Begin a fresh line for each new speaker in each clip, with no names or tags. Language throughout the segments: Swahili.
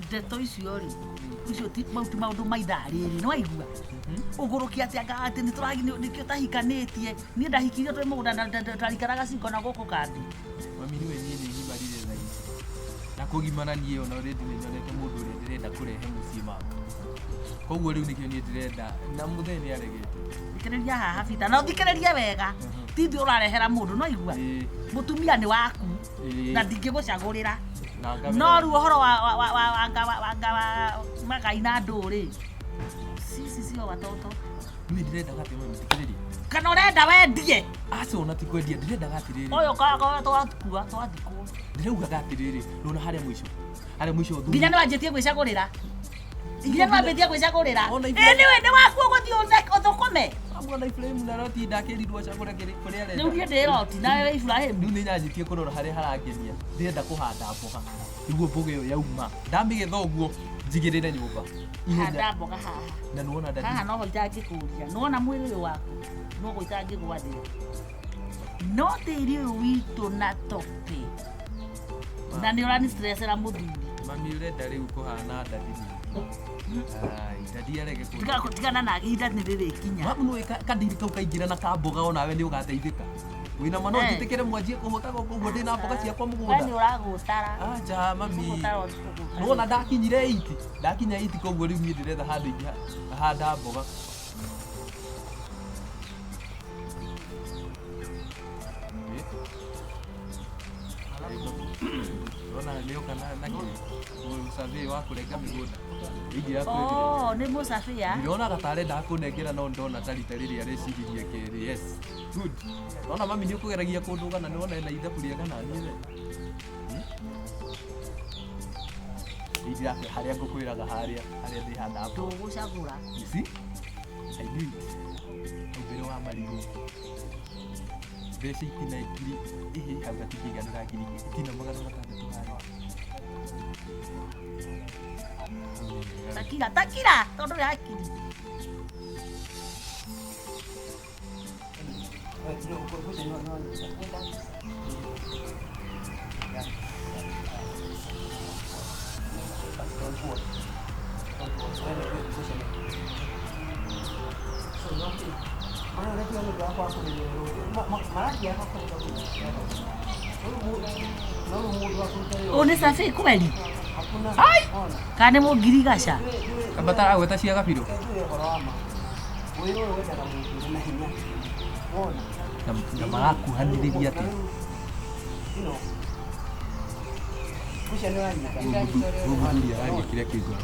ndeto icio ri icio ti maundu maithariri no aigua ugurukia atia ngati ni turagi nikio tahikanitie ni ndahikirio twe mugunda ndarikaraga cinko na guku kandi
mami niwe nini himarire thai na kugimana nie ona already ni nyonete mundu uri ndirenda kurehe mucii mama koguo riu nikio nie ndirenda na muthe ni aregete
thikiriria haha bita na thikiriria wega tithi urarehera mundu no igua mutumia ni waku na ndingigucagurira no ru uhoro wa magaina nduri sisi watoto
ni ndirenda gati mama thikiriria
kana urenda wendie
aso ona tikwendia ndirenda gatiriri
oyo kaga twathikua
ndirauga gatiriri nona haria mwisho thu
nginya ni wanjitie gwicagurira nginya ni wambitie gwicagurira niwe ni waku uguthii uthukome
mwana Ibrahim na roti ndakirirwo cagura kuria renda
niurie ndiroti nawe Ibrahim
riu ni nyanjitie kurora haria harangenia ndirenda kuhanda mboga niguo mboga iyo yauma ndamigetha uguo njigirire nyumba
handa mboga haha
na nuona ndati
haha no itangikuria nuona mwiri uyu waku no guitangigwa thio no tiri uyu witu na topi na ni urani stressera muthuri
mami urenda riu kuhana ndati ai ndati arege
kutigana na ihinda ni riri kinya
mamu no kadiri kau kaingira na kamboga ona we ni ugateithika wina mano njitikire mwanjie kuhota koguo ndina mboga ciakwa mugunda
ni uragutara
aja mami nuona ndakinyire 8 ndakinya 8 koguo riu ni ndiretha handu ingi handa mboga ona leo kana naki usafi wa kurenga migunda ingira
kwegire ni musafia
ndirona gatare ndakunengera no ndona tarita riria reciririe keri yes good ona mami ni ukugeragia kundu kana ni ona ina ithabu riega na niwe ingira haria ngukwiraga haria ndi handa
tu gucagura
isi I do it ubero wa marigo besi itina ikiri hau gatikiga ndagiri itina magana matandatu hari
takira tondu ri hakiri One safi kweli ai kane mo girigasha
kabata agweta cia gabiro na magakuhaniriria ati uguduria ari kire kigoro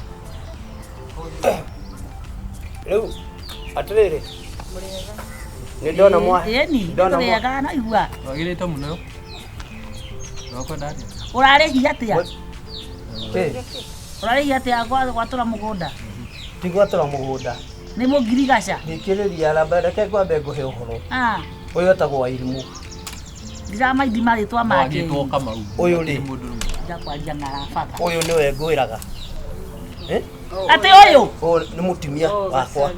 riu atiriri ni ndona mwa
ndona mwa na igua
wagirite muno noko ndari
urarehia atia urarehia atia gwatura mugunda
tigwatura mugunda
ni mugirigasha
ndikiriria labda ke kwambe nguhe uhoro uyu atagwo irimu
ndirama ithima ritwa make
wagitwo Kamau
uyu ri
ndakwaria ngarabaka
uyu niwe ngwiraga
ati uyu
ni mutimia wakwa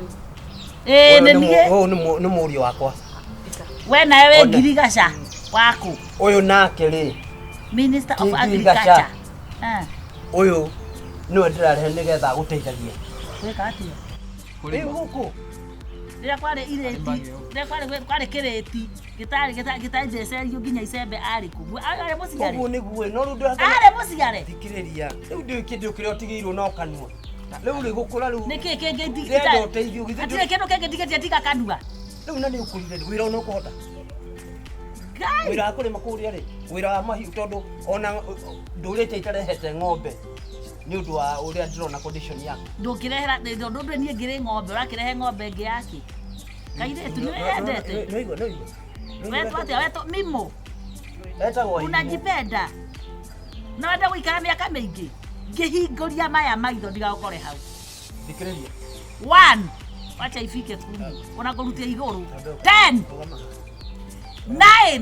ni murio wakwa
we nawe ngirigasha waku
uyu nake ri
Minister of Agriculture
uyu niwe ndirarehe nigetha guteithagia
weka atia
kuri guku
rĩa kware ireti rĩa kware kireti gitari jeserio nginya icembe ari ku are muciare
ugu niguo no rundu
are muciare
thikiriria riu ndi kindu kiria utigirwo no kanua riu ri gukura riu
niki kingi
ndigita uteithio
atire kindu kingi ndigetia tiga kanua
riu na ni ukurire wira no kuhota wira kuri makuria ri wira wa mahiu tondu ona ndurite itarehete ng'ombe ni undu wa uria ndirona condition yako
ndukirehera ndundu nie ngire ng'ombe urakirehe ng'ombe ngi yake kairetu ni wendete
no igwa
wetu atia wetu mimo
etagwo
unajipenda na wenda guikara miaka mingi ngihinguria maya maitho ndigakore hau
thikiriria
1 wacha ifike 10 unakurutia iguru 10 9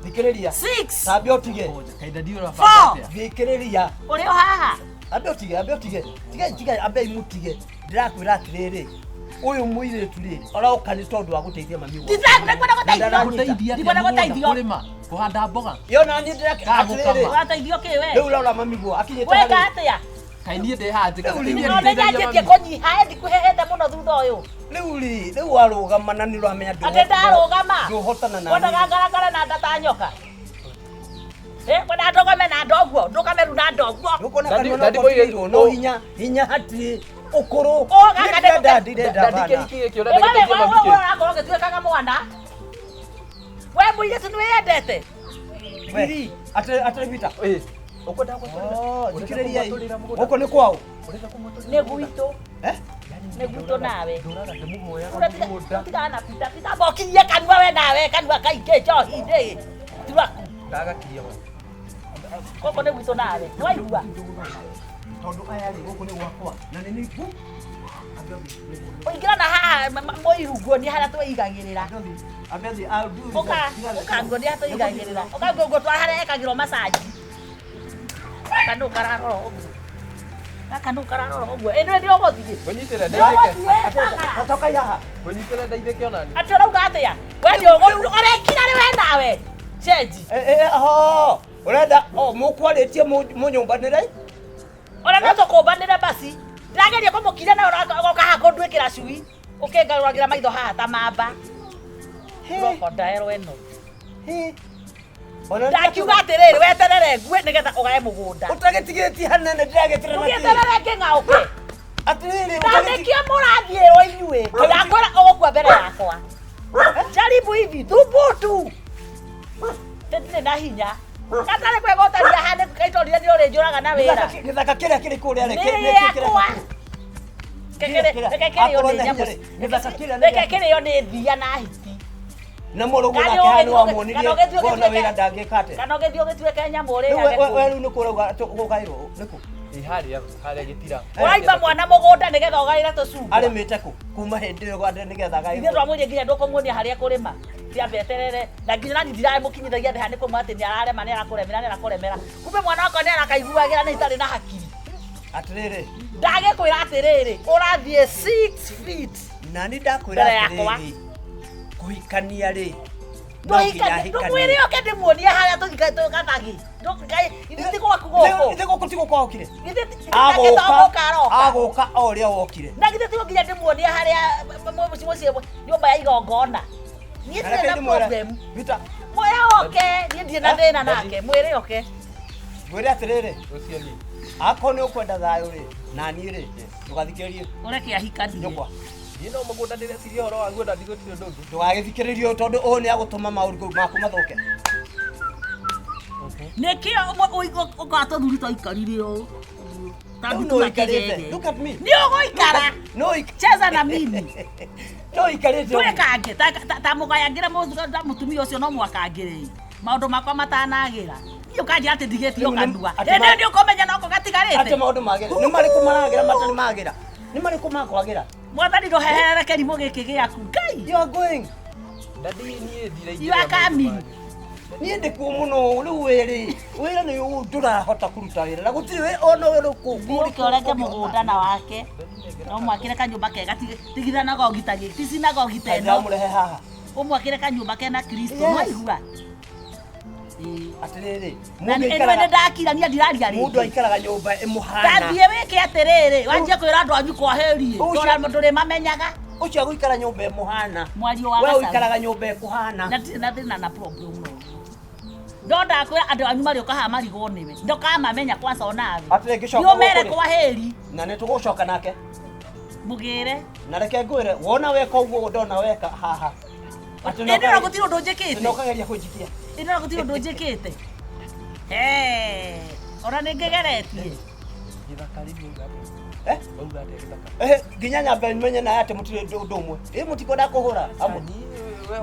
thikiriria
6
tabia utige
kaida ndio unafanya
thikiriria
urio haha
abe utige tiga abe imutige ndirakwira atiriri uyu muiretu riri orauka ni tondu wa guteithia mami
wangu ndibona guteithio
kurima kuhanda mboga
yo na ni ndirakwira atiriri
guteithio kiwe
riu laura mami guo akinyite
weka atia
Kaĩ niĩ ndĩ haha njĩka.
No nĩnyanjĩtie kũnyiha ndikuhehete mũno thutha ũyũ.
Rĩu warũgama na nĩ ũramenya
Atĩ ndarũgama.
ndũhotana na
Wonaga ngarakara na ndata nyoka. Wona ndogome na ndoguo, ndũkameru na ndoguo.
Ndũkona kanua no no hinya hatirĩ ũkũrũ.
Ndandike iki kĩona ndagĩteithia mami.
Wewe ũrakorwo ũgĩtuĩkaga mwana. We mũirĩtu nĩwĩyendete.
Riri, atĩ vita.
Ũkwenda gũtũrĩra.
Thikĩrĩria gũkũ nĩ kwao.
Nĩ gwitũ. Nĩ gwitũ nawe.
Ndũraga ndĩmũhoya
mũgũnda. Tigana pita bokirie kanua we nawe kanua kaingĩ njohi ndĩ. Turaku.
Ndagakiria we.
Gũkũ nĩ gwitũ nawe. Nĩ waigua?
Tondũ aya rĩ gũkũ nĩ gwakwa na nĩ nĩgu.
Ũingĩra na haha mũirunguo nĩ harĩa twĩigagĩrĩra. Ũkanguo nĩ harĩa twĩigagĩrĩra. Ũkanguo twara harĩa ekagĩrwo masaji. Kanũ kararora ũguo. Kanũ kararora ũguo. Ĩno nĩ ũgũthiĩ.
Ũnyitĩre ndeithĩke.
Atoka yaha.
Ũnyitĩre ndeithĩke ona niĩ.
Atĩ ũrauga atĩa? We nĩ ũrekira nĩ we nawe. Change.
Ũrenda mũkwarĩtie mũnyũmbanĩre?
Ona no tũkũmbanĩre basi. Ndĩrageria kũmũkiria na ũgoka haha kũnduĩkĩra cui. Ũkĩngarũragĩra maitho haha ta mamba. Krokodero ĩno. Ndakiuga atĩrĩrĩ weterere ngue nĩgetha ũgae mũgũnda.
Ũtagĩtigĩtie hanene ndĩragĩterera na
Ũgĩterere ngĩng'aũke.
Atĩrĩrĩ
Ndandĩkia mũrathiĩ ĩrwo inyuĩ. Ndakora ũgũkua mbere yakwa. Jaribu hivi thubutu. Tĩtirĩ na hinya. Katarĩ kwĩgũtaria hane kaitũrire nĩ ũrĩ njũraga na wĩra.
Gĩthaka kĩrĩa kĩrĩ kũrĩa
Reke kĩrĩo nĩ thia na hiti.
Na mũrũgũ nake hano wamuonirie wona wĩra ndangĩkate.
Kana ũgĩthiĩ ũgĩtuĩke nyamũ ũrĩage.
We rĩu nĩ kũrauga gũgaĩrwo nĩkũ?
Harĩa gĩtira.
Ũraimba mwana mũgũnda nĩgetha ũgaĩre tũcungwa.
Arĩmĩte kũ? Kuma hĩndĩ ĩyo gwande nĩgetha agaĩrwo.
Ithuĩ twamwĩrire nginya ndũkũmuonia harĩa kũrĩma. Tiambe eterere na nginya nani ndiramũkinyithagia thĩ hanĩ kũmwa atĩ nĩ ararema nĩ arakũremera. Kumbe mwana wakwa nĩ arakaiguagĩra nĩ itarĩ na hakiri.
Atĩrĩrĩ.
Ndagĩkwĩra atĩrĩrĩ ũrathiĩ 6 feet.
Nani ndakwĩra atĩrĩrĩ. Kũhikania rĩ.
Ndũmwĩre oke ndĩmuonie harĩa tũthikatagi. Ithe gwaku gũkũ.
Ithe gũkũ ti gũkwa okire. Agũka o ũrĩa wokire.
Na githĩ tigo nginya ndĩmuonie harĩa mũciĩ nyũmba ya igongona. Niĩ ndirĩ na problem.
Vita.
Mwĩre oke, niĩ ndirĩ na thĩna nake. Mwĩre oke.
Mwĩre atĩrĩrĩ. Ũcio niĩ. Akoo nĩ ũkwenda thayũ rĩ. Na niĩ rĩ. Ndũgathikĩrĩrie.
Ũreke ahikanie.
Nyũmba.
Niĩ no mũgũnda ndĩreciria ũhoro wa gwenda ndigũtirĩ ũndũ ũngĩ.
Ndũgagĩthikĩrĩrie tondũ ũũ nĩ agũtũma maũndũ maku mathũke.
Nĩkĩo ũgatũthuri twaikarire ũũ.
Look at me.
Nĩ ũgũikara. Cheza na mimi.
No ikarĩte.
Twĩkange ta mũgayangĩre mũtumia ũcio no mwakangĩrĩ. Maũndũ makwa matanagĩra. Niĩ ũkanjĩra atĩ ndigĩtio kanua. Hĩndĩ nĩ ũkũmenya no gatigarĩte.
Atĩ maũndũ magĩra. Nĩ marĩkũ maragĩra matarĩ magĩra? Nĩ marĩkũ makwagĩra?
Mwathani ndũhehere kĩrimũ gĩkĩ gĩaku. Ngai.
You are going.
Ndadi niĩ ndiraingĩra.
You are coming.
Niĩ ndĩkuo mũno rĩu wĩra nĩ ndũrahota kũruta wĩra na gũtirĩ ona wĩra
ũkũreke mũgũnda na wake no mwakĩre kanyũmba kega tigithanaga ũgitagĩ ti sinagogi ta ĩno
ndamũrehe haha
ũmwakĩre kanyũmba kena Kristo mwaigua
atĩrĩrĩ
nĩ ndakirania ndiraria rĩngĩ
mũndũ aikaraga nyũmba ĩmũhana
ndathiĩ wĩke atĩrĩrĩ wanjie kwĩra andũ anyu kwahĩrie tondũ ndũrĩ mamenyaga
ũcio agũikara nyũmba ĩmũhana
mwario wa
we ũikaraga nyũmba ĩkũhana
na thĩna na problem no ndonda kwĩra andũ anyu marĩ ũkaha marigwo nĩwe ndokamamenya kwanza onawe nĩo mere kwahĩri
na nĩ tũgũcoka nake
mũgĩre
na reke ngwĩre wona weka ũguo ndona weka haha
ĩno no gũtirĩ ũndũ njĩkĩte
nokageria kũnjikia
ĩno no gũtirĩ ũndũ njĩkĩte ona nĩngĩgeretie nginya nyamba menye naye atĩ mũtirĩ ũndũ ũmwe mũtikwenda kũhũra amwe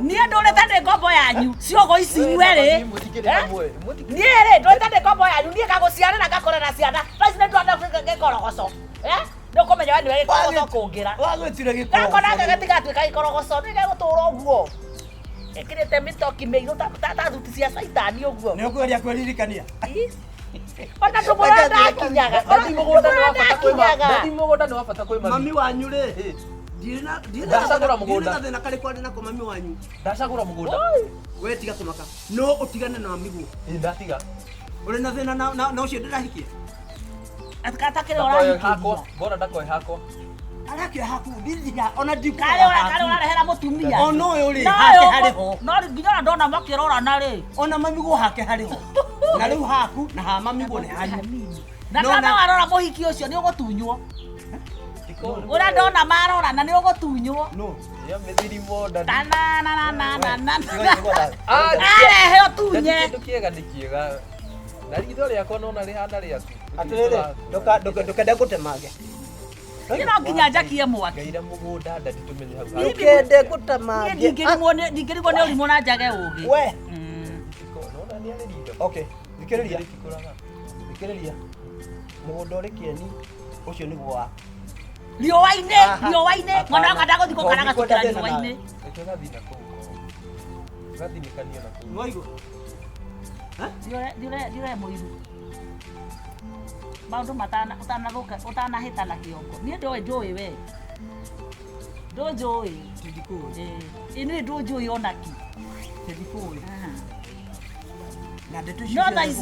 niĩ ndũrĩte ndĩ ngombo yanyu ciũgũ ici inyuerĩ niĩ rĩ ndũrĩte ndĩ ngombo yanyu niĩ ngagũciarĩra ngakorera ciana ici nĩ ndwenda gĩkorogoco nĩũkũmenya we nĩwe gĩkorogoco kũngĩra gakona gagĩtigatuĩka gĩkorogoco nĩgegũtũra ũguo ĩkĩrĩte mĩtoki mĩirũ ta thuti cia caitani ũguo
nĩũkũgeria kwĩririkania
ona ndũmũra ndakinyaga
mũgũnda nĩ wa bata kwĩ
mami wanyu rĩ ndacagũra mũgũnda thĩna karĩ kwandĩ nako mami wanyu
ndacagũra mũgũnda
we tiga kũmaka no ũtigane na mamiguo
ndatiga
ũrĩ na thĩna na ũcio ndĩrahikia
Atakire ora
hako. Bora ndakoi hako.
Arakio haku ndithia ona ndiku.
Kale urarehera mutumia.
Ona uyu ri hake hariho.
No nginya ndona makirora na ri.
Ona mamigo hake hariho. Na riu haku na ha mamigo ne hanyu.
Na kana warora muhiki ucio ni ugutunywo. Ura ndona marora na ni ugutunywo.
No.
Ya methirimo ndani.
Na. Arehe utunye.
Ndukiega ndikiega. Na ritho riakwa nona rihana riaku.
Atiriri ndukenda gutemage.
Ino nginya njakie mwaki.
Ngaira mugunda ndatumenye hau.
Ukende gutemage.
Ndingirigwo ni urimo na njage ugi.
We.
Nona ni ari ritho.
Okay. Thikiriria. Mugunda uri kieni ucio ni gwa.
Riũa-inĩ mwana wakwa ndagũthiĩ gũkaraga tukĩra riũa-inĩ.
Ĩtũ gathi na kũu. Gathi nĩkanio na kũu.
Noigo.
Ndiũre mũiru. Maũndũ ũtanahĩtana kĩongo. Niĩ njũĩ we. Ndũnjũĩ. Niĩ ndũnjũĩ onaki.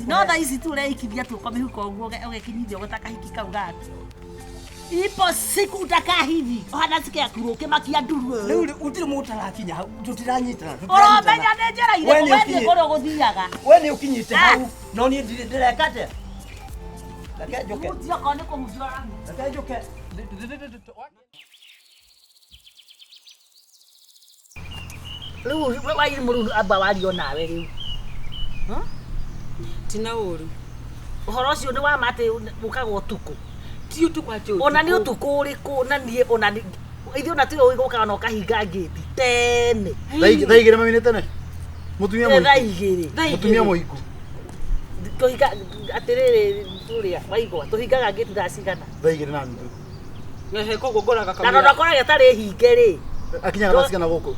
No thaa ici tu ũreikithia tuko mĩhuko ũguo ũgekinyithia ũgĩtaka hiki kau gati. Ipo siku utakahivi hana sikia kuroke makia nduru
riu utire mutarakinya hau tutiranyitana
oromenya ne njera ire wendi koro guthiaga
we ni ukinyite hau no ni ndirekate lake joke
utio kone ko mujora
lake joke
riu wa iri muru aba wario nawe riu
tina uru
uhoro cio ni wa mate ukaga utuku
ti utuku ati
ona ni utuku uriku na nie ona ni ithu na tiro ugoka na ukahinga ngiti tene
thaigire mami tene mutumia moiku
mutumia
moiku
tuhinga atiriri turia waigwa tuhingaga ngiti ndacigana
thaigire na ndu
ehe kogo goraga kamera
na ndakora getari hinge ri
akinya gasigana guku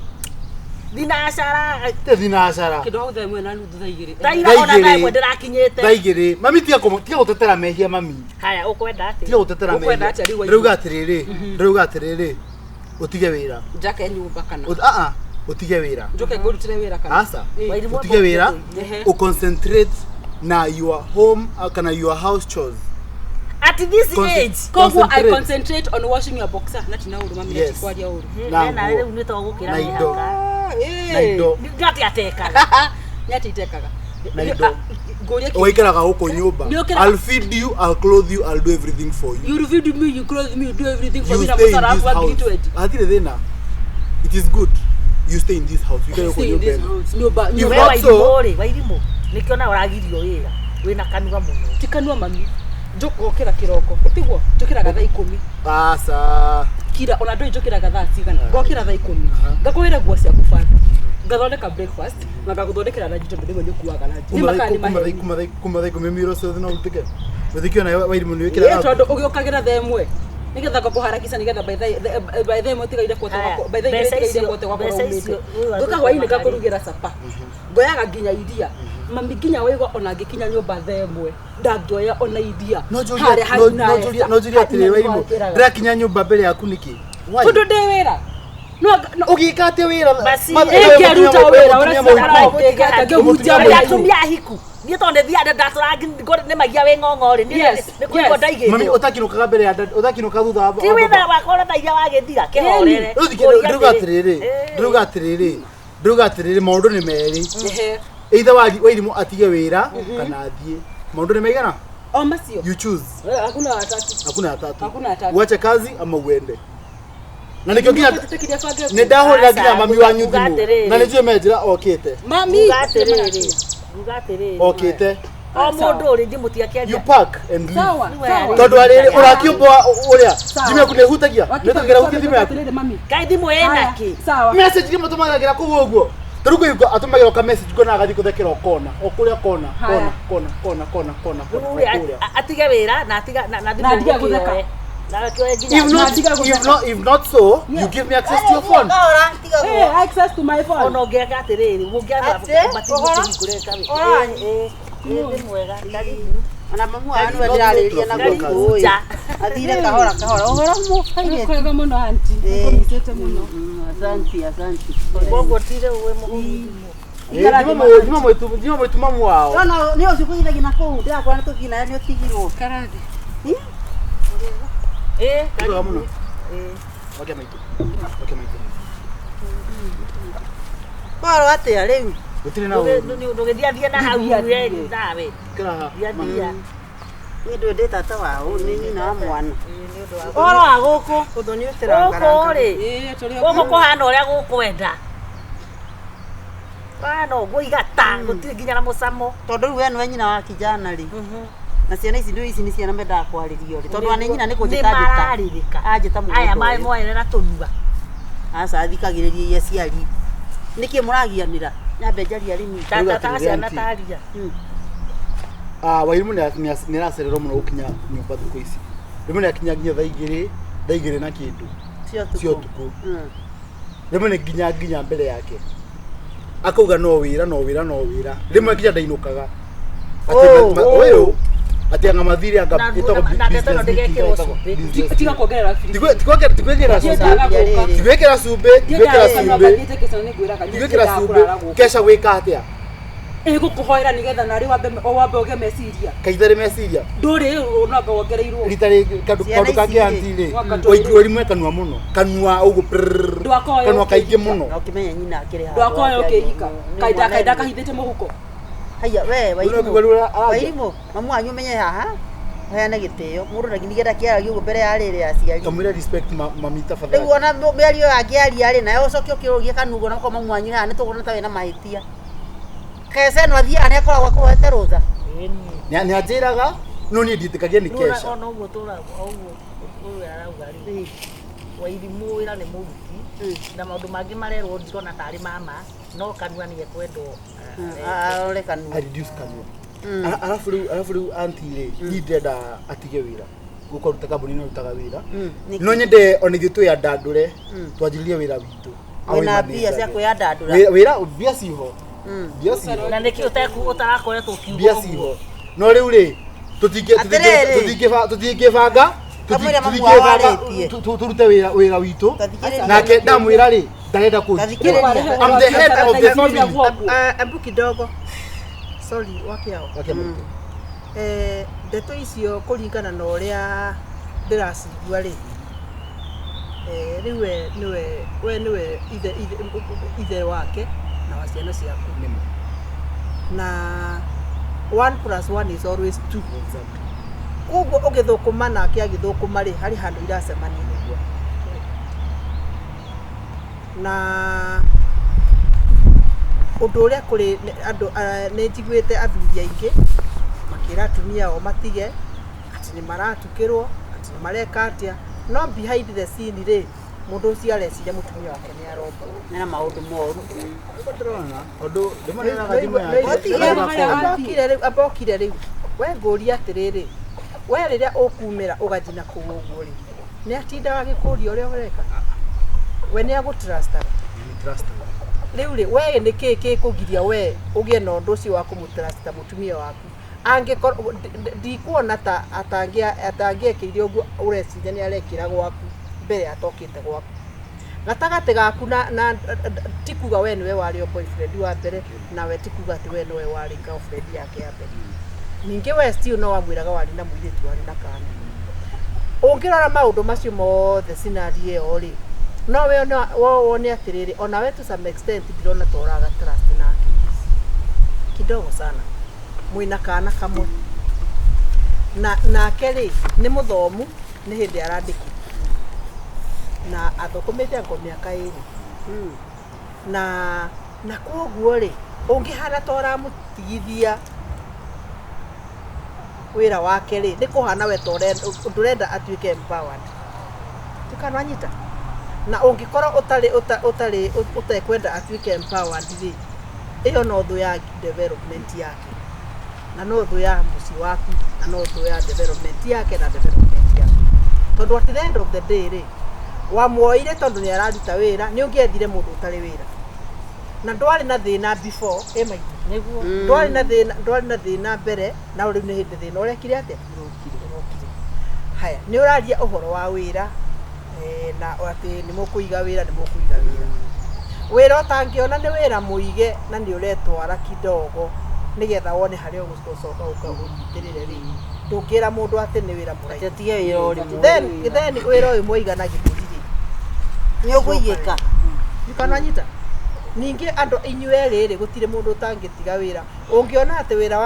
dinasara
dinasara
kido hau themwe na ndu thaigire
daira ona nae ndirakinyete
thaigire mami tia gutetera mehia mami
haya ukwenda ati
tia gutetera mehia riuga atiriri utige wira
njake nyumba kana
utige wira
njoke ngurutire wira kana
asa utige wira uconcentrate na your home kana your house chores
at this age
kogo I concentrate on washing your boxer na tina uru mami
Yes.
kwa dia uru
na leo unito gukira ni haka
naido
ngati ateka
nyati itekaga
naido
goria
oikaraga huko nyumba I'll feed you, I'll clothe you, I'll do everything for you.
You feed me, you clothe me, you do everything for me.
You stay in this house. Atire thina. It is good. You stay in this house. You get your nyumba.
Nyumba
You
wewe wairimo nikiona uragirio wira wina kanua muno
tikanua mami njoko kira kiroko utigwo njokira gatha 10
asa
kira ona ndo njokira gatha cigana ngokira tha 10 ngakwira guo cia kubanda ngathondeka breakfast na ngaguthondekera lunch tondu ndimwe nikuaga lunch
kuma miro so no utike wethikio na wairimo ni wikira
hapo tondu ugiukagira tha imwe nigetha ngakuharakisha nigetha by the motigaire kwote wako by the motigaire kwote wako umite ngoka hwaini ngakurugira sapa ngoyaga nginya idia mami nginya wigwa ona ngikinya nyumba tha imwe ndangioya ona idia
no juria atire wairimo ndirakinya nyumba mbere yaku niki
tondu ndi wira no
ugikate wira
basi
ruta wira uracira ngehunjia
atumia hiku ni tonde thia ndaturangi ngore ne magia we ngongori ni kuko ndaigite
mami utakinukaga mbere ya utakinuka thutha wa
ti witha wakora ndaia wagithira kihorere
ndruga atiriri maundu ni meri either wairimo atige wira kana athie maundu ni megana
o macio
you choose hakuna atatu
atatu
uache kazi ama uende na nikio nginya ne ndahurira nginya mami wanyu thimu na nijue menjira okite
mami
ugatiriri
okite
o mundu uri ndimutia kiaria
you pack and leave
sawa
tondu ariri urakiumbo uria thime ku nehutagia netagira hutia thime yaku
kai thimu ena ki
sawa
message ngi mutumagira ku uguo taruko yuko atumagira ka message kona agathi kuthekera okona okuria kona
atige wira na atiga na
ndiga gutheka
if not so you give me access to your phone
access to my phone
ono ngeka atiriri mungiana matigureka ni mwega
ana mamu anu adirariria na gukui athire kahora uhora mu faire
kwega muno aunti mumisete muno
asante
bongo tire uwe mu
Jima mwetu mamu wao.
No, ni usiku ile gina ko, ndio kwa nini tukina ni utigirwo.
karathi
Ndio mno. Okay maitu.
Bora atia rĩu.
Gutire na wewe.
Ndũgĩthiathia na hau wewe nawe.
Kira.
Thiathia.
Nĩ ndũ ndĩ tata wao nĩ nyina wa mwana.
Ũhoro wa gũkũ.
Ũndũ nĩ ũtĩrangaranga.
Gũkũ rĩ. Gũkũ kũhana ũrĩa gũkwenda. Bana ũguo igata gũtirĩ nginya na mũcamo.
Tondũ rĩu we nĩwe nyina wa kijana rĩ. Na ciana ici ndio ici nĩ ciana mendaga kwarĩrio rĩ. Tondũ anĩ nyina nĩ kũnjĩta anjĩta mũndũ.
Aya maĩ moere na tũnua.
Aca thikagĩrĩria iria ciari. Nĩkĩ mũragianĩra? Nyambe njaria rĩmi.
Tata ciana taria.
Wairimũ nĩ aracererwo mũno gũkinya nyũmba thikũ ici. Rĩmwe nĩ akinya nginya thaa igĩrĩ na kĩndũ cia ũtukũ. Rĩmwe nĩ nginya mbere yake akauga no wĩra. Rĩmwe nginya ndainũkaga ũyũ ati anga mathiri anga itoko
tiga kuongerera
tigwekera cumbe kesha gwĩka atia
gukuhoera nigetha nari wambe oge meciria
kaithare meciria
nduri unanga wongereirwo
rita kandu kake antire waikio rimwe kanua muno kanua ugu kanua kaingĩ muno
ukimenya nyina akiri ha
ndwakoyo ukihika kaida kahithite muhuko
haya we wairimũ mamu wanyu menye haha heana gĩtĩo mũndũ nĩgetha kĩaragia ũguo mbere ya rĩrĩ aciari
kamwĩre respect mami tafadhali
rĩu ona mĩario angĩaria rĩ nayo ũcoke ũkĩrũgia kanugo na kwa mamu wanyu haha nĩtũkuona ta wĩna mahĩtia kese no athiaga nĩ akoragwo akũhete rũtha
nĩ anjĩraga no niĩ ndiĩtĩkagia nĩ kesha
ona ũguo ũguo arauga rĩ Wairimũ wĩra nĩ mũruti na maũndũ mangĩ marerwo ndirona tarĩ mama no kanua nĩ ekwendwo
arore kanua
reduce kanua alafu rĩu auntie rĩ ndĩrenda atige wĩra gũkũruta kambuni ĩno ĩrutaga wĩra no nyende ona ithuĩ twĩ andandũre twanjĩrĩrie wĩra witũ
wĩna mbia cia kwĩyandandũra
wĩra mbia ciho
na nĩkĩ ũtarakoretwo
mbia ciho no rĩu rĩ tũtingĩbanga turute wĩra witũ nake ndamwĩra rĩ ndarenda kũnjithikĩrĩria I'm the head of the family
Embu kidogo sorry wakiao ndeto icio kũringana na ũrĩa ndĩracigua rĩ rĩu we nĩwe ithe wake na wa ciana ciaku na 1+1 is always 2 koguo ũgĩthũkũma nake agĩthũkũma rĩ harĩ handũ iracemania na ũndũ ũrĩa kũrĩ andũ nĩ njiguĩte athuri aingĩ makĩra atumia o matige atĩ nĩ maratukĩrwo atĩ nĩ mareka atĩa no behind the scene rĩ mũndũ ũcio areciria mũtumia wake nĩ aromba
na maũndũ moru
ũndũ ndĩmũrĩraga
abokire rĩu we ngũria atĩrĩrĩ we rĩrĩa ũkumĩra ũgathiĩ na kũu ũguo rĩ nĩ atindaga agĩkũria ũrĩa ũreka we nĩ agũtrustaga rĩu rĩ we nĩ kĩĩ kũgiria we ũgĩe na ũndũ ũcio wa kũmũtrusta mũtumia waku angĩkorwo ndikuona ta atangĩekĩire ũguo ũreciria nĩ arekĩra gwaku mbere atokĩte gwaku gatagatĩ gaku na tikuga we nĩwe warĩ boyfriend wa mbere nawe tikuga atĩ we nĩwe warĩ girlfriend yake ya mbere ningĩ we still no wamwĩraga warĩ na mũirĩtu warĩ na kana ũngĩrora maũndũ macio mothe scenario ĩyo rĩ no we wone atĩrĩrĩ ona we to some extent ndirona ta ũraga trust nake kidogo sana mwĩna kana kamwe nake rĩ nĩ mũthomu nĩ hĩndĩ arandĩki na athũkũmĩte ngo mĩaka ĩrĩ na koguo rĩ ũngĩhana ta ũramũtigithia wĩra wake rĩ nĩ kũhana we ta ndũrenda atuĩke empowered tũkananyita na ũngĩkorwo ũtekwenda atuĩke empowered rĩ ĩyo no thũ ya development yake na no thũ ya mũciĩ waku na no thũ ya development yake na development yake tondũ at the end of the day rĩ wamuoire tondũ nĩ araruta wĩra nĩ ũngĩethire mũndũ ũtarĩ wĩra na ndwarĩ na thĩna before nĩguo ndwarĩ na thĩna mbere na rĩu nĩ hĩndĩ thĩna ũrekire atĩa haya nĩ ũraria ũhoro wa wĩra na atĩ nĩ mũkũiga wĩra wĩra ũtangĩona nĩ wĩra mũige na nĩ ũretwara kidogo nĩgetha wone harĩa ũgũcoka ũkagũnyitĩrĩre rĩu ndukira mundu ati ni wira murai
atie wira uri
then wira uyu muigana githurire
ni ukuyika
ikananyita ningi andu inyue riri gutire mundu utangitiga wira ungiona ati wira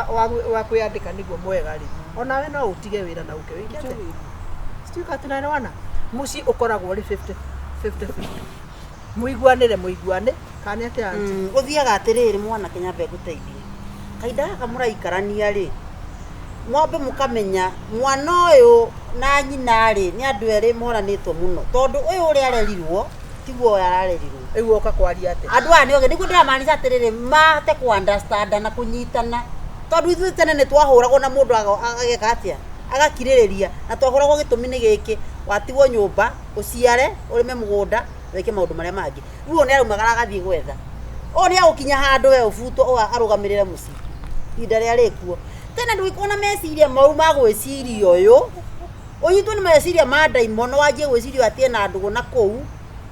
wa kwiyandika niguo mwega ri onawe no utige wira na uke wikete stika tunaelewana muci ukoragwo ri 50 muiguane kane ati anti
uthiaga atiriri mwana Kenya be guteithia kaida kamuraikarania ri mwambe mukamenya mwana uyu na nyina ri ni andu eri moranitwo muno tondu uyu uri arerirwo tiguo ararerirwo
igu oka kwaria ati
andu ani oge niku ndamaanisha atiriri mate ku understand na kunyitana tondu ithu tene ni twahuragwo na mundu ageka atia agakiririria na twahuragwo gitumini giki watigwo nyumba uciare urime mugunda weke maundu maria mangi riu ni arumagara agathie gwetha o ni agukinya handu we ubuto o arugamirire muci inda ria rikuo tena ndwikona meciria mau magwiciria uyu unyitwo ni meciria ma daimono wanjie gwiciria atie na ndugu na kou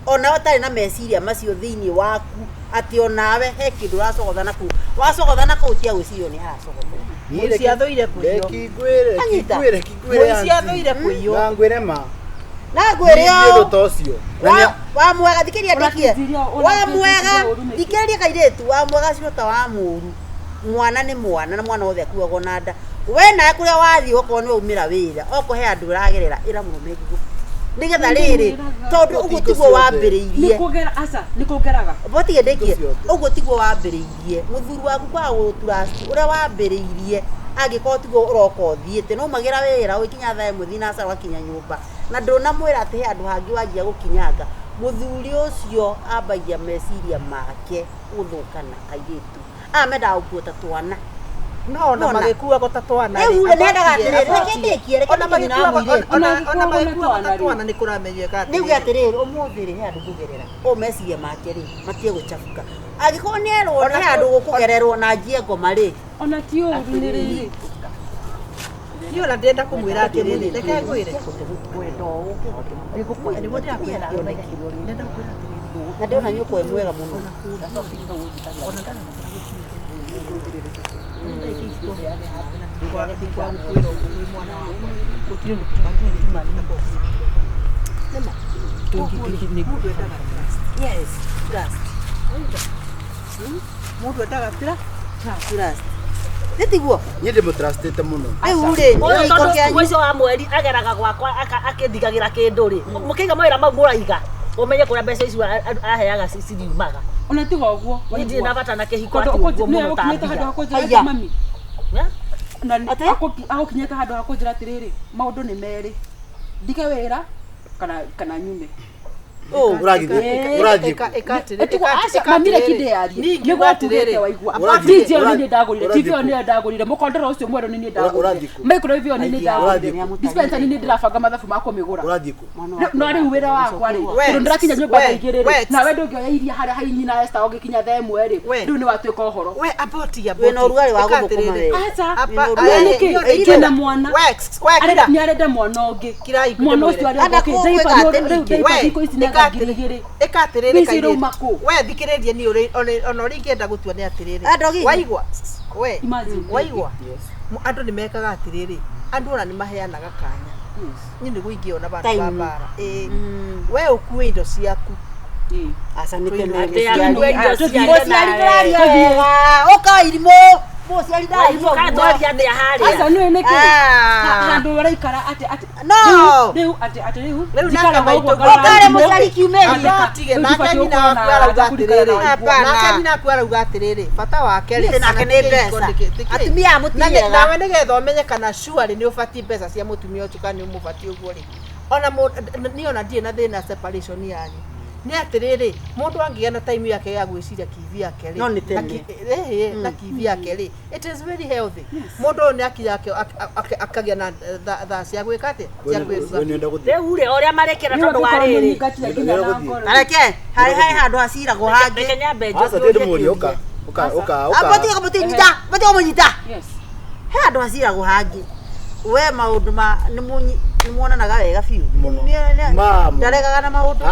ona watari na meciria macio thiini waku ati onawe he kindu racogothana ku wacogothana ku tia gwiciria ni aracogothana
mucia thoire kuyo
kigwire
mucia thoire kuyo
na ngwire ma
na ngwire
yo tocio
wa mwega thikiria ndikie wa mwega thikiria kairetu wa mwega cirota wa muru mwana ni mwana na mwana wothe akuagwo na nda we na kuria wathie okorwo ni umira wira okohe andu uragerera ira muno megigo nigetha riri tondu uguo tiguo wambiriirie
nikugeraga
botige ndekie uguo tiguo wambiriirie muthuru waku kwa uturasti uria wambiriirie angikorwo tiguo uroka uthiite no magira wira ukinya thaa imwe thina aca wakinya nyumba na ndona mwira ati he andu hangi wanjia gukinyanga muthuri ucio ambagia meciria make guthukana kairetu amenda ukuota twana
no na magikuwa ko tatwana
ri ule nendaga reke ndekie reke
ona magikuwa tatwana ni kuramenyeka
ni ugatiriri umuthiri he andu kugerera o meciria make ri matie guchafuka agikorwo ni erwo he andu gukugererwo na njie ngoma ri
ona ti uru ni riri
yo na ndenda kumwira atiriri reke ngwire
kwendo ni wote akwira ndenda kwira na ndona nyuko e mwega muno yes trust
mundu etaga
trust nitiguo
nyende mutrustete muno
ure ni ikokia
mwisho wa mweri ageraga gwakwa akindigagira kindu ri mukiga mwira mau muraiga umenye kuria mbeca icio aheaga ciriumaga
ona tiga uguo
ndi na bata na kihiko ati uguo muno
ta mami na agokinyeka handu ha kunjira atiriri maundu ni meri ndike wira kana nyume mamire kindearie nigwaturite waigua DJ ni ndagurire TV ni ndagurire mukondoro ucio mweru ni ndagurire microwave ni ndagurire dispenser ni ndirabanga mathabu ma kumigura no ari wira wakwa ri ndo ndirakinya nyumba igirire na we ndungioya iria haria hainyi na Esther ogikinya thaa imwe ri riu ni watuika uhoro
we aboti
we no rugari wa gumukuma we
acha kina mwana ni arenda mwana ungi mwana ucio arenda
ekatiriri kaire we thikiririe ni ona uri ngenda gutua ni atiriri waigwa we waigwa andu ni mekaga atiriri andu ona ni maheanaga kanya nyine guingiona bandu babara we ukue indo ciaku
asa ni ukairimo Mosiari dai yo
kadoria ni hari
asa no eneke handu waraikara ati
no
riu ati riu
ndikara maito
kare mosiari kiumeri
atige na kanyina akwara ugatiriri na kanyina akwara ugatiriri bata wake ri
nake ni mbeca atumia mutiega
nawe nigetha umenye kana sure ni ubati mbeca cia mutumia ucio kana ni umubati uguo ri ona ni ona ndie na thina separation yanyu ni atiriri mundu angiga na time yake ya gwiciria kivi yake ri
no ni tene
na kivi yake ri it is very healthy mundu ni aki yake akagia na tha cia gwika ati cia gwika
riu ri oria marekera tondu wa riri
areke hari handu haciragwo hangi
Kenya benjo
asa tete muri oka
aboti nyita bati omunyita yes he handu haciragwo hangi we maundu ma ni muonanaga wega biu ndaregaga na maundu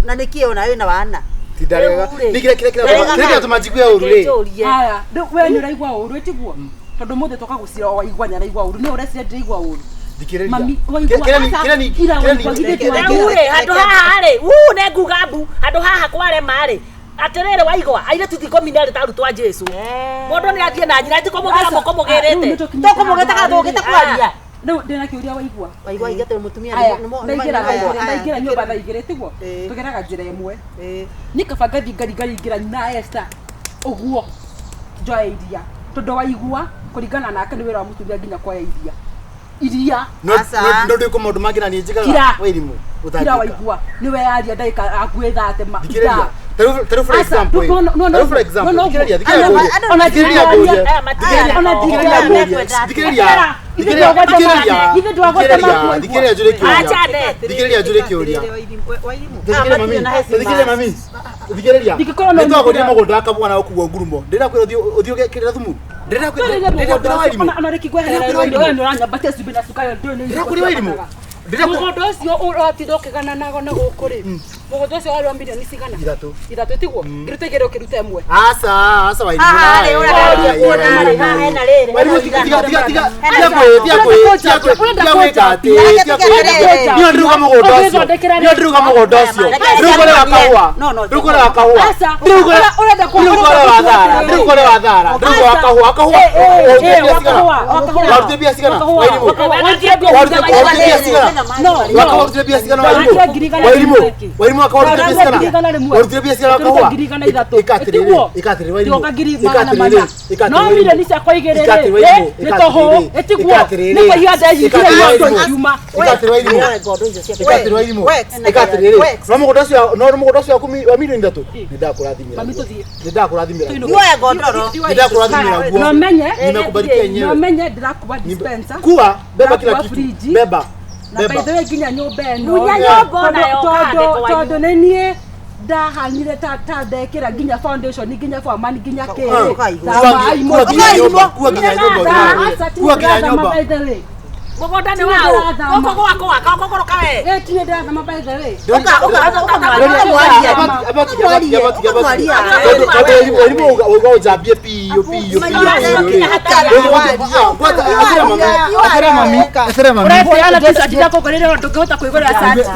na nikio na wina wana
tidarega nikira kira tumajiku ya urure
haya we ni raigwa uru etiguo tondu muthe toka gucira o igwa nyara igwa uru ni urecire ndigwa uru
Thikĩrĩria.
mami
Kagure handu haha ri ne ngugambu handu haha kware mari aterere waigwa aire tutikominere taru twa Jesu mundu ni athie na nyina tikomugera moko mugirite
tokomugeta ka thugite kwaria
no ndina kiuria waigwa
ingate mutumia
ndaingira nyumba thaigire tiguo tugeraga njira imwe ni kabanga thingari ngira na Esther uguo njoya iria tondu waigua kuringana nake ni wira wa mutumia nginya kwaya iria
no ndiko mundu mangina ni njikaga wairimu
utandika waigua ni we yaria ndaika akuethate ma
Tell for example.
No,
for example.
No. Mugondo ucio uratithokegana nago na gukuri mugondo ucio wari wa milioni cigana ithatu tiguo ngirutegere ukirute imwe
asa wairimu Wairimu akawarutire bia cigana wakahua ikatiriri
no milioni cia kwaigirire ni toho etiguo ni kwihia ndeyigire yondo yuma
ikatiriri no mugondo cio wa milioni 3 ndakurathimira
no menye
nimekubarikia yenyewe
no menye ndirakuba dispenser
kuwa beba kila kitu beba
na baithe nginya nyumba eno
munya nyumba nayo
tondu ni nie ndahanire ta ndekira nginya foundation nginya forman nginya kere
kuwa nginya nyumba
mugonda ni wao goko gwako waka gokoroka we
tine ndathama by the way
ujambie piyo
ureteana t-shirt yako korire ndungihota kwigurira shirt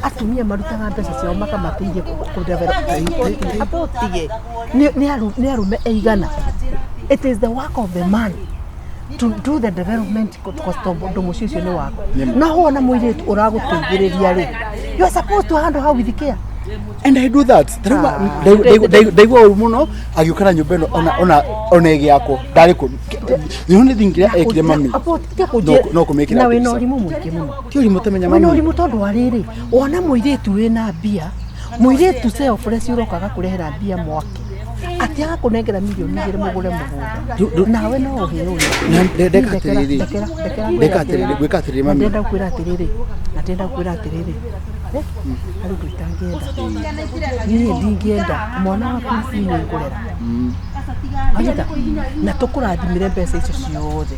atumia marutaga mbeca ciao makamateithia apotige ni arume eigana. It is the work of the man to do the development custom ndo mucio cio ni wako na hona muiritu uraguteithiriria ri you are supposed to handle how with care.
And I do that. Ndaigua muno agiukara nyumba ino ona egiako ndariko ni thingira ekire mami no kumekira
na wena urimu mwiki muno
ti urimu tamenya mami
wena urimu tondu wariri ona muiritu wina mbia muiritu self fresh urokaga kurehera mbia mwake atiaga kunengera milioni 2 mugure mugunda nawe no uhiro
ndekatiriri mami
ndenda kwira atiriri ari kwitangienda ni ndingienda mwana waku ni ngurera Ajita na tukurathimire mbeca icio ciothe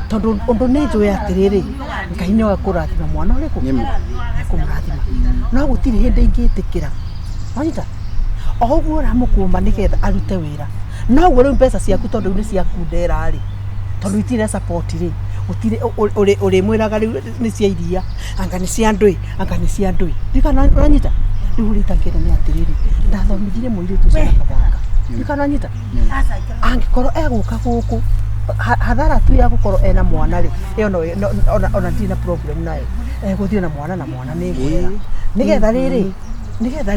tondu undu ni njoya atiriri Ngai ni wakurathima mwana uriku kumurathima no gutiri hindi ingitikira ajita oguo uramukuma nigetha arute wira no guo riu mbeca ciaku tondu ni ciaku ndera ri tondu itire support ri utire uri mwiraga riu ni cia iria anga ni cia ndui ndikana uranyita riu ritangira ni atiriri ndathomithire muiritu cia kabanga ndikana nyita angikorwo eguka guku hathara tu ya gukorwo ena mwana ri iyo ona ndina problem nayo guthio na mwana ni ngwira nigetha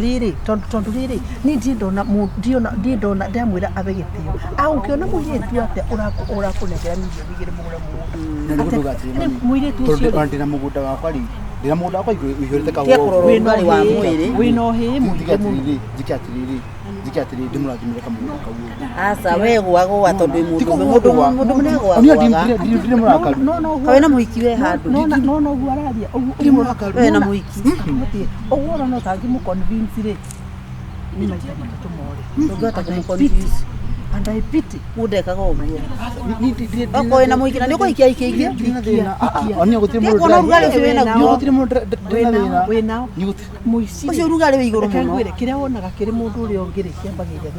riri tondu riri ni ndona ndamwira abegitio aungiona muiritu ate urakunegera milioni 2 mugure muunda muiritu ucio
ndina mugunda wakwa ri ndina mugunda wakwa ihurite
kaguo
wino hi
Jikiatiriri ndimurathimire kamugunda kaguo
asa we gwagwa tondu mundu munegwa
ndire murakaru
kawe na muhiki we handu
no guararia
ndire murakaru we na muhiki
ogwo no tangi mu convince ri ni maita tumore
ndogata ku convince
and I pity
udeka go Oko ina muhikina ndio ikia ikia.
Oni gutire mundu.
Kono rugari ucio wena
Ni gutire mundu
wena
ni gutire.
muici.
Ucio rugari wi iguru muno.
Kangwire kiria wonaga kiri mundu uri ongire kiambagiria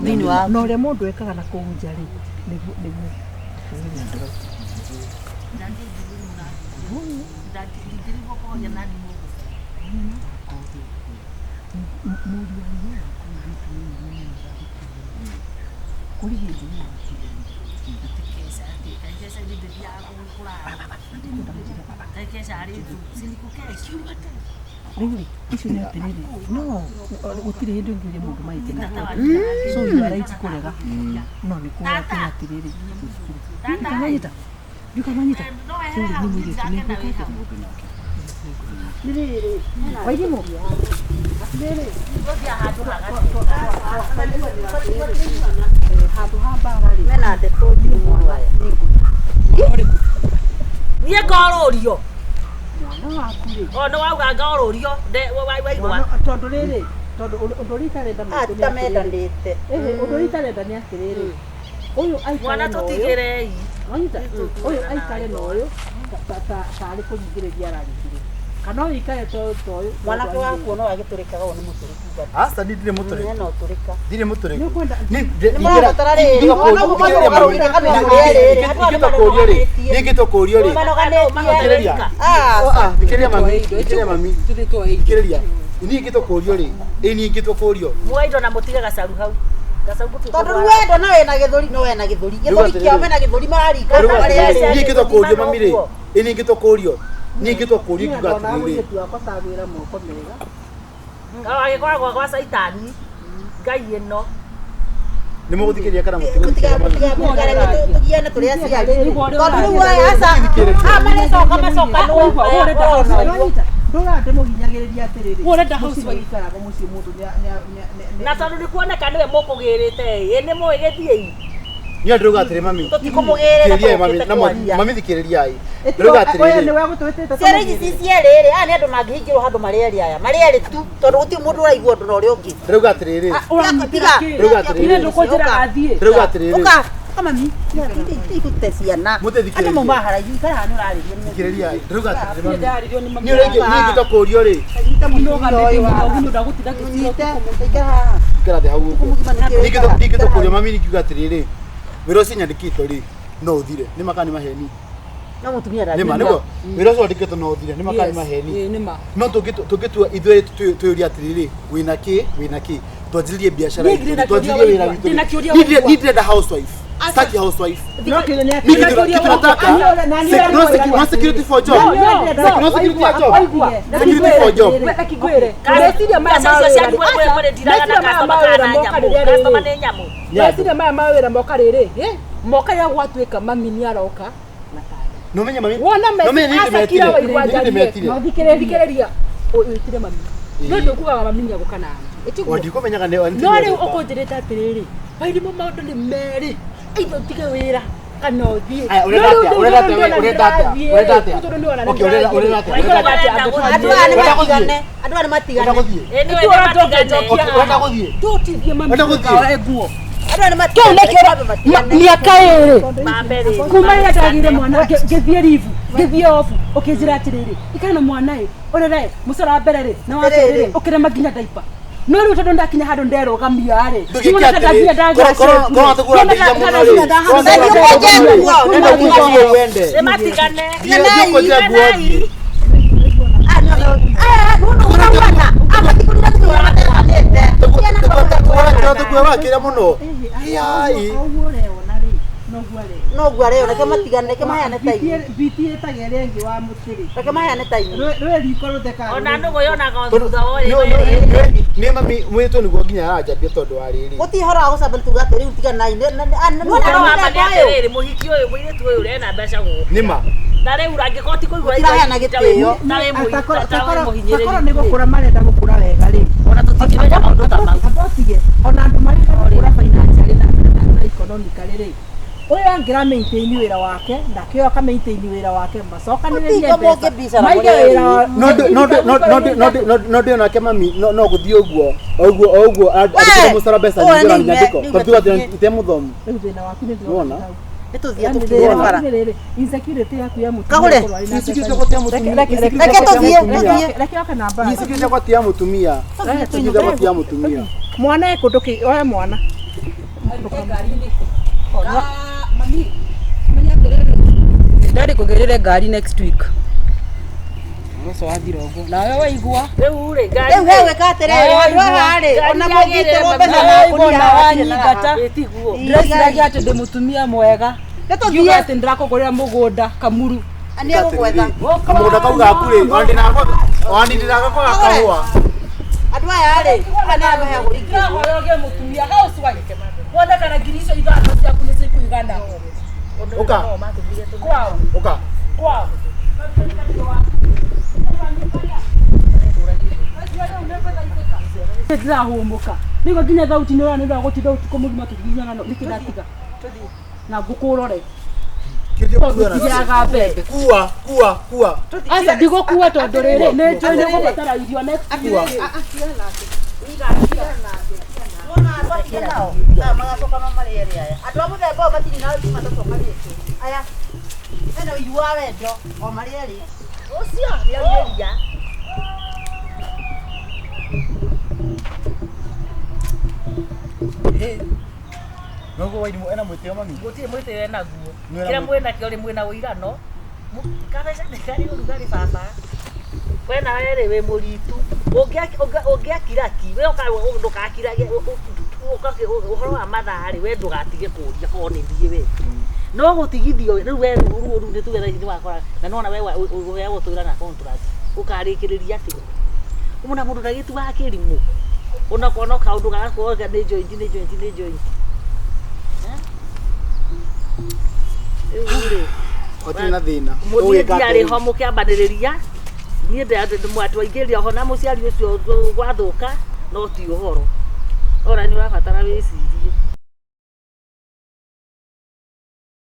thiini wa. No ria mundu ekaga na kuunja ri niguo. Really? Icio nĩ atĩrĩrĩ. No, gũtirĩ hĩndĩ ũngĩũria mũndũ maitĩ na so you are right kũrega. No nĩ kuga atĩrĩrĩ. Ndikamanyita. Rĩu nĩ mũirĩtu nĩ ngũkata. Rĩrĩ. Wairimu. Rĩrĩ. Handũ ha mbara rĩ.
Mena ndeto mũno aya.
Niĩ ngorũrio.
No akuri.
No wauga ngorũrio waigua.
Tondũ rĩrĩ, tondũ ũndũ ritarenda
mĩtũ. Tamendanĩte.
Ũndũ ritarenda nĩ atĩrĩrĩ. Ũyũ aikare
mwana tũtigĩrei.
Wanyita. Ũyũ aikare na ũyũ tarĩ kũnyingĩrĩria ararigire. Kana ũyũ aikare ta ũyũ.
Mwanake waku no agĩtũrĩkaga ũyũ nĩ mũtũrĩku.
Hasta ndirĩ mũtũrĩku.
No tũrĩka.
Ndirĩ mũtũrĩku.
Mũrabatara rĩrĩ.
Ningĩtwo kũũrio rĩ. Thikĩrĩria mami. Thikĩrĩria. Ningĩtwo kũũrio rĩ. Ningĩtwo kũũrio.
Mwaindo na mũtige gacaru hau.
Tondũ wendo no wena gĩthũri. Gĩthũri kĩao mena gĩthũri mararika.
Ningĩtwo kũũrio mami rĩ. Ningĩtwo kũũrio. Ningĩtwo kũũrio kiuga atĩrĩrĩ.
Agĩkoragwo gwa caitani. Ngai ĩno.
Nĩ mũgũthikĩrĩria kana mũtigĩrĩria.
Tũgiane tũrĩa ciarĩ. Tondũ rĩu aya aca. Macoka no.
Ndũrate mũhinyagĩrĩria atĩrĩrĩ. Ũrenda house waikaraga mũciĩ mũndũ
na tondũ nĩ kuoneka nĩwe mũkũgĩrĩte ĩ nĩ mũĩ gĩthiĩ.
Niĩ ndĩrauga atĩrĩ mami.
Tũtikũmũgĩrĩra.
Mami thikĩrĩriai. Ndĩrauga atĩrĩ.
Ciarĩ ici ci cierĩ aya nĩ andũ mangĩhingĩrwo handũ marĩerĩ aya. Marĩerĩ tu tondũ gũtirĩ mũndũ ũraigua ũndũ na ũrĩa ũngĩ.
Ndĩrauga atĩrĩrĩ.
Ndĩrauga atĩrĩrĩ. Ndũkũnjĩra athiĩ.
Ndĩrauga atĩrĩrĩ.
Mami, ikute ciana. Andũ mauma haraihu ikara hanũ ũrarĩria.
Thikĩrĩriai. Ndĩrauga atĩrĩ mami. Niĩ ngĩtwo kũũrio rĩ. Ikara thĩ hau ũguo. Ningĩtwo kũũrio mami nĩngiuga atĩrĩrĩ. Wĩra ũcio nyandĩkĩtwo rĩ no ũthire. Nĩ maka nĩ maheni.
No mũtumia ndathire.
Nĩma nĩguo. Wĩra ũcio wandĩkĩtwo no ũthire. Nĩ maka nĩ maheni. No tũngĩtua ithuĩ twĩũria atĩrĩrĩ wĩna kĩ twanjĩrĩrie biacara twanjĩrĩrie wĩra witũ. Nĩ ndĩrenda housewife. Staki housewife. Tunataka no security for job. No security for job. Security for job.
Meciria maya mawĩra moka rĩrĩ moka ya gwatuĩka mami nĩ aroka
no menya mami
no menya thikĩrĩria ũyũtire mami no ndũkugaga mami nĩ agũka nawe
ndikũmenyaga
no rĩu ũkũnjĩrĩte atĩrĩrĩ wairimũ maũndũ nĩ merĩ either ũtige wĩra kana ũthiĩ
andũ arĩa matigane
miaka ĩrĩ kuma rĩrĩa ndagĩire mwana ngĩthiĩ rivu ngĩthiĩ ofu ũkĩnjĩra atĩrĩrĩ ikara na mwana ĩ ũrere mũcara wa mbere rĩ na wa kerĩ ũkĩrema nginya ndaipa no rĩu tondũ ndakinya handũ nderũgamia rĩ
no guareo reke matigane reke mahane ta inyuĩ
biti ĩtagĩa rĩngĩ wa mũtĩrĩ
reke mahane ta inyuĩ
rwe riko rũtheka
ona ndũgũ yonaga thutha wa
nĩ mami mwĩtwo nĩguo nginya aranjambia tondũ wa rĩrĩ
gũtirĩ horo wa gũcamba tuga atĩrĩ tiganai
mũhiki ũyũ mũirĩtu ũyũ ũrena mbeca gũkũ
nĩma
na rĩu angĩkorwo ti kũigua
tiraheana gĩtĩo
takorwo nĩ gũkũra marenda gũkũra wega rĩ
ona tũtingĩmenya maũndũ ta mau
ona andũ marenda gũkũra financially na economically rĩ ũyũ angĩra maintain wĩra wake ndake aka maintain wĩra wake macokanĩrĩrie mbeca maige wĩra
no ndĩonake mami no gũthiĩ ũguo andĩkĩre mũcara mbeca nyingĩ na nyandĩko tondũ ite mũthomu
rĩu thĩna waku nĩ ndĩrona
Nituthie tukire bara.
Insecurity yaku ya mutumia.
Kagure.
Insecurity kwa tia mutumia.
Reke tuthie.
Reke oka na mbara.
Insecurity kwa tia mutumia. Insecurity kwa tia mutumia.
Mwana ekudoki oya mwana.
Mami. Ndari kugerere ngari next week. Muso wathira ugo. Na wewe waigua?
Riu ri ngari.
Riu wewe katerere andu ahari ona mugite rombe na
kunia wanyigata. Ndiragia ati ndi mutumia mwega. Nituthie ati ndirakugurira mugunda Kamuru.
Ani agugwetha.
Kamunda kauga akure. Wandi ndiraga kwa kahua.
Andu ahari ana amehe gurikia.
Oge mutumia housewife. Wanda kana girisho ithano ciaku ni cikuigana.
Oka.
Kwao.
Oka.
Kwao. Ndirahumbũka nĩguo nginya thauti nĩ ũrĩa nĩũrĩa gũtinda ũtukũ mũgima tũkinyana nĩkĩndatiga na ngũkũrore gũtigaga mbembe
Kuwa.
aca ndigũkua tondũ rĩrĩ nĩ njũĩ nĩ gũbatara irio next week.
Magacoka no marĩere aya andũ a mũthemba ũyũ matirĩ na thima tũcoka rĩngĩ aya hena ũigu wa wendo o marĩerĩ ũcio nĩ aumĩria
Nogo waimu ena mwiteo mami.
Gũtirĩ mwĩtĩo naguo. Kĩrĩa mwĩna kĩo rĩ mwĩna ũigano. Kabeca ndĩkarĩ ũrugarĩ baba. We na wewe wĩ mũritu. Ũngĩakira ki. We ndũgakirage ũhoro wa mathaa rĩ we ndũgatige kũũria korwo nĩ thiĩ we. No gũtigithio rĩu we rũru nĩ tuge thaici wakora na nona we ũheagwo tũwĩra na contract. Ũkarĩkĩrĩria atĩ. Ũmona mũndũ ndagĩtu wa kĩrimũ. Ona kuona kaundu gagakorwo nĩ joint.
Otiri na thina.
Mũthia arĩ ho mũkĩambanĩrĩria. Niĩ ndĩmwatũ aingĩria ho na mũciari ũcio gwathũka no ti ũhoro. Ora nĩ wabatara wĩcirie.